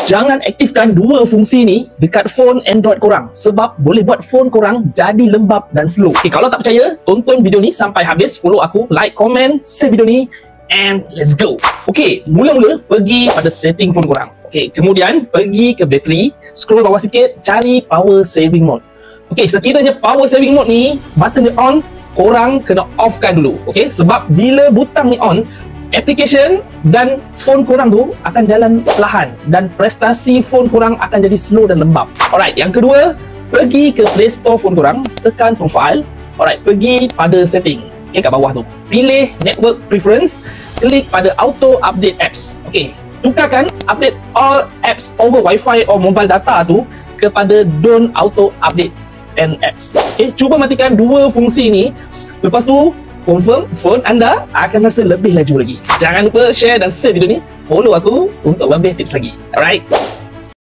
Jangan aktifkan dua fungsi ni dekat phone Android korang sebab boleh buat phone korang jadi lembab dan slow. Okay, kalau tak percaya, tonton video ni sampai habis, follow aku, like, komen, save video ni, and let's go. Okay, mula-mula pergi pada setting phone korang. Okay, kemudian pergi ke bateri, scroll bawah sikit, cari power saving mode. Okay, sekiranya power saving mode ni button dia on, korang kena offkan dulu. Okay, sebab bila butang ni on, application dan phone korang tu akan jalan perlahan dan prestasi phone korang akan jadi slow dan lembab. Alright, yang kedua, pergi ke Play Store phone korang, tekan profile. Alright, pergi pada setting. Okay, kat bawah tu, pilih network preference, klik pada auto update apps. Okay, tukarkan update all apps over wifi or mobile data tu kepada don't auto update and apps. Okay, cuba matikan dua fungsi ni. Lepas tu confirm phone anda akan rasa lebih laju lagi. Jangan lupa share dan save video ni. Follow aku untuk lebih tips lagi. Alright.